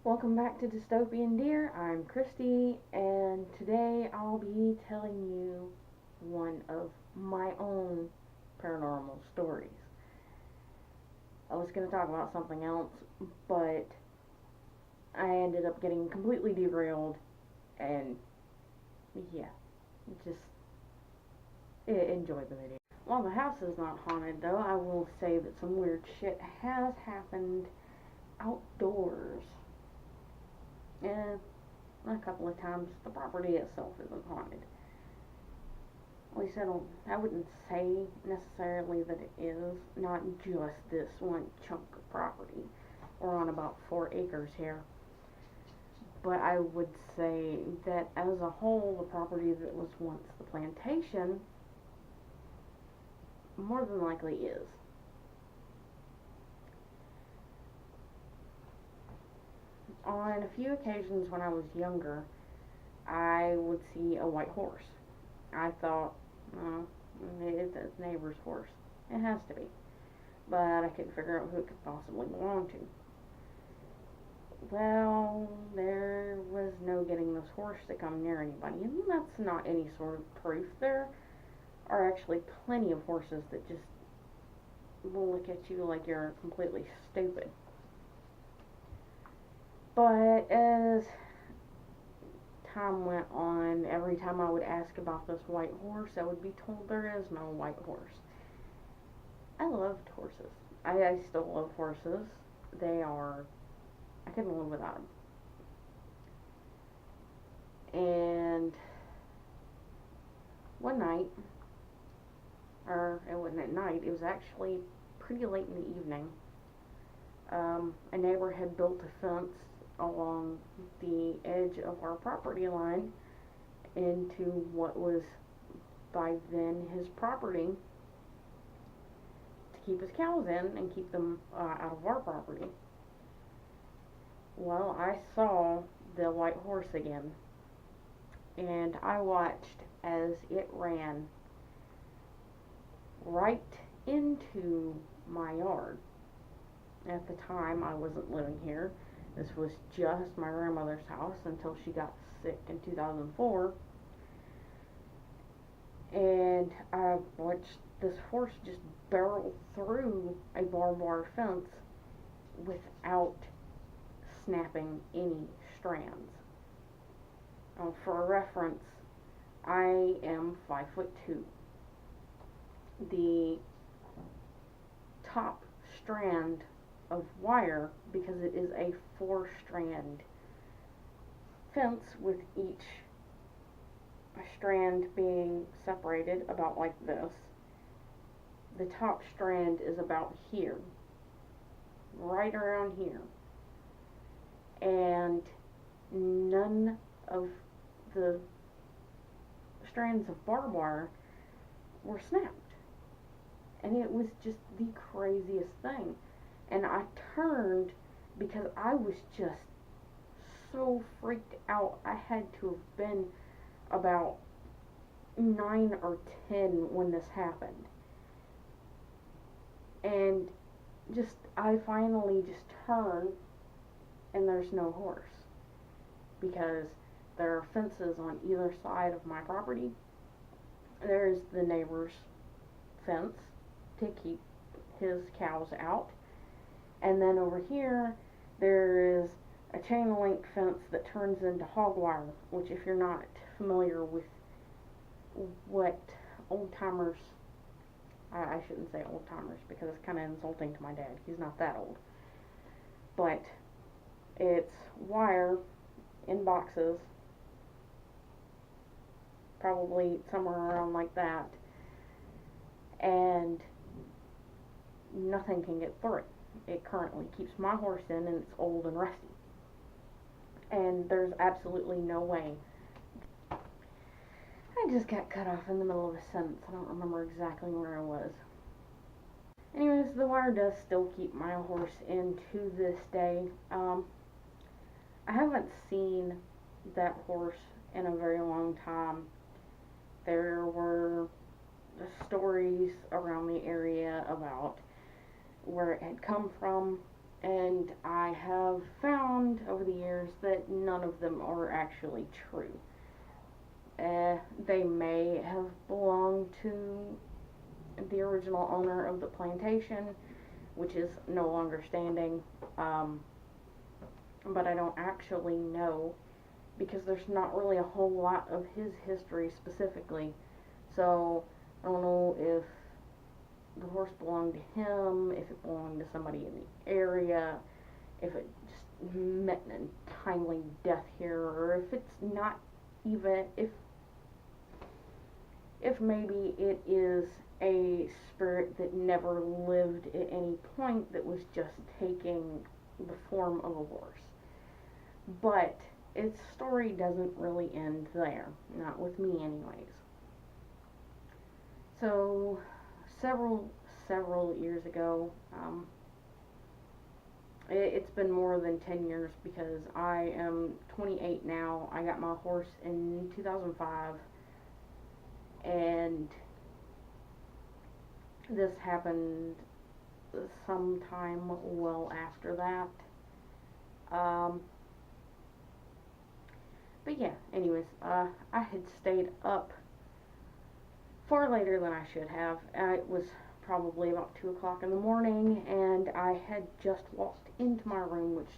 Welcome back to Dystopian Dear. I'm Christy, and today I'll be telling you one of my own paranormal stories. I was going to talk about something else, but I ended up getting completely derailed, and yeah, just enjoy the video. While the house is not haunted, though, I will say that some weird shit has happened outdoors. And a couple of times the property itself isn't haunted. At least I wouldn't say necessarily that it is, not just this one chunk of property. We're on about 4 acres here. But I would say that as a whole, the property that was once the plantation more than likely is. On a few occasions when I was younger, I would see a white horse. I thought, oh, it's a neighbor's horse. It has to be. But I couldn't figure out who it could possibly belong to. Well, there was no getting this horse to come near anybody, and that's not any sort of proof. There are actually plenty of horses that just will look at you like you're completely stupid. But as time went on, every time I would ask about this white horse, I would be told there is no white horse. I loved horses. I still love horses. I couldn't live without them. And one night, or it wasn't at night, it was actually pretty late in the evening, a neighbor had built a fence along the edge of our property line into what was by then his property to keep his cows in and keep them out of our property. Well, I saw the white horse again, and I watched as it ran right into my yard. At the time, I wasn't living here. This was just my grandmother's house until she got sick in 2004. And I watched this horse just barrel through a barbed wire fence without snapping any strands. For a reference, I am 5'2". The top strand of wire, because it is a 4-strand fence with each strand being separated about like this. The top strand is about here, right around here, and none of the strands of barbed wire were snapped. And it was just the craziest thing. And I turned because I was just so freaked out. I had to have been about 9 or 10 when this happened. And I finally just turn, and there's no horse. Because there are fences on either side of my property. There's the neighbor's fence to keep his cows out. And then over here, there is a chain link fence that turns into hog wire, which, if you're not familiar with what old timers, I shouldn't say old timers because it's kind of insulting to my dad. He's not that old. But it's wire in boxes, probably somewhere around like that, and nothing can get through it. It currently keeps my horse in, and it's old and rusty. And there's absolutely no way. I just got cut off in the middle of a sentence. I don't remember exactly where I was. Anyways, the wire does still keep my horse in to this day. I haven't seen that horse in a very long time. There were stories around the area about where it had come from, And I have found over the years that none of them are actually true. They may have belonged to the original owner of the plantation, which is no longer standing, but I don't actually know because there's not really a whole lot of his history specifically. So I don't know if the horse belonged to him, if it belonged to somebody in the area, if it just met an untimely death here, or if it's not even, if maybe it is a spirit that never lived at any point that was just taking the form of a horse. But its story doesn't really end there, not with me anyways. So several years ago, it's been more than 10 years because I am 28 now. I got my horse in 2005, and this happened sometime well after that. But yeah, anyways, I had stayed up far later than I should have. It was probably about 2 o'clock in the morning, and I had just walked into my room, which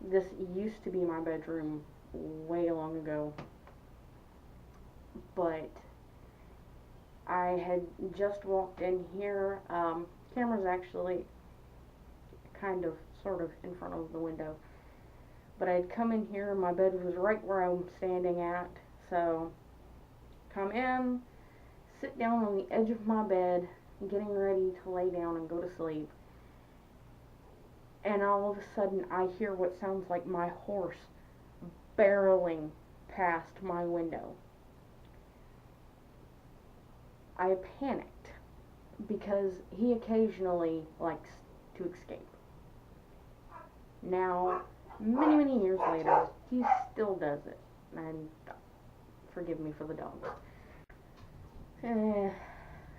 this used to be my bedroom way long ago. But I had just walked in here. Camera's actually kind of, sort of in front of the window. But I had come in here, my bed was right where I'm standing at. So, come in, sit down on the edge of my bed, getting ready to lay down and go to sleep. And all of a sudden, I hear what sounds like my horse barreling past my window. I panicked because he occasionally likes to escape. Now, many years later, he still does it. And forgive me for the dogs.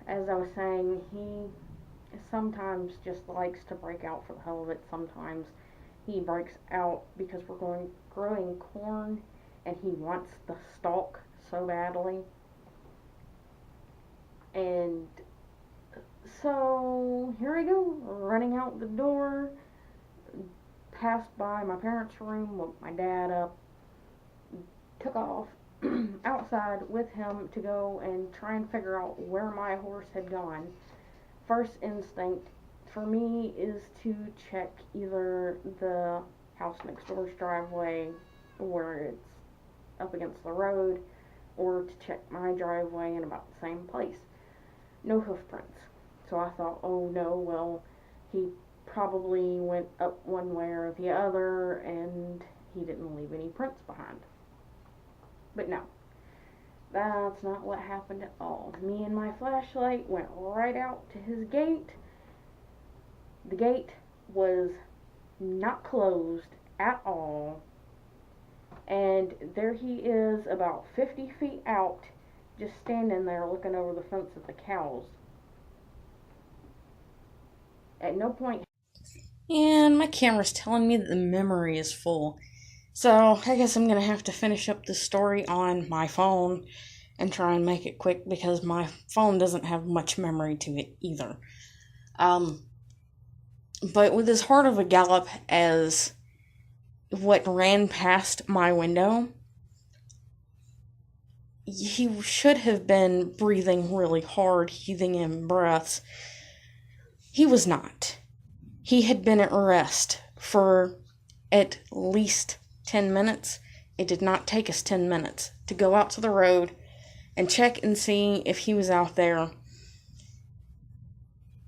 As I was saying, he sometimes just likes to break out for the hell of it. Sometimes he breaks out because we're growing corn and he wants the stalk so badly. And so here I go, running out the door, passed by my parents' room, woke my dad up, took off outside with him to go and try and figure out where my horse had gone. First instinct for me is to check either the house next door's driveway where it's up against the road, or to check my driveway in about the same place. No hoof prints. So I thought, oh no, well, he probably went up one way or the other and he didn't leave any prints behind. But no, that's not what happened at all. Me and my flashlight went right out to his gate. The gate was not closed at all. And there he is about 50 feet out, just standing there looking over the fence at the cows. At no point... And my camera's telling me that the memory is full. So I guess I'm going to have to finish up this story on my phone and try and make it quick because my phone doesn't have much memory to it either. But with as hard of a gallop as what ran past my window, he should have been breathing really hard, heaving in breaths. He was not. He had been at rest for at least 10 minutes. It did not take us 10 minutes to go out to the road and check and see if he was out there,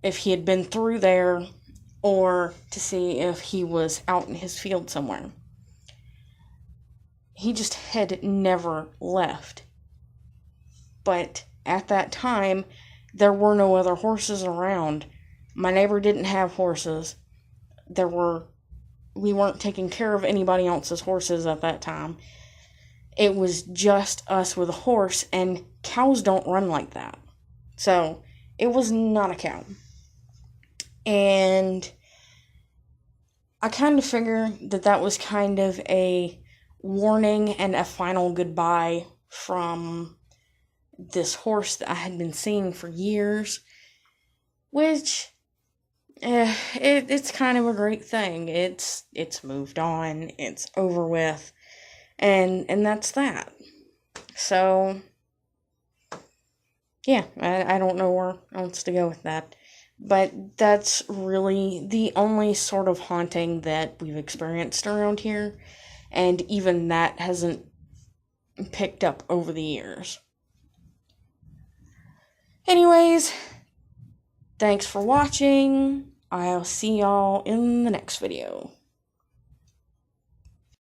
if he had been through there, or to see if he was out in his field somewhere. He just had never left. But at that time, there were no other horses around. My neighbor didn't have horses. We weren't taking care of anybody else's horses at that time. It was just us with a horse, and cows don't run like that. So, it was not a cow. And I kind of figured that that was kind of a warning and a final goodbye from this horse that I had been seeing for years, which it's kind of a great thing. It's moved on, it's over with, and that's that. So yeah, I don't know where else to go with that. But that's really the only sort of haunting that we've experienced around here, and even that hasn't picked up over the years. Anyways, thanks for watching. I'll see y'all in the next video.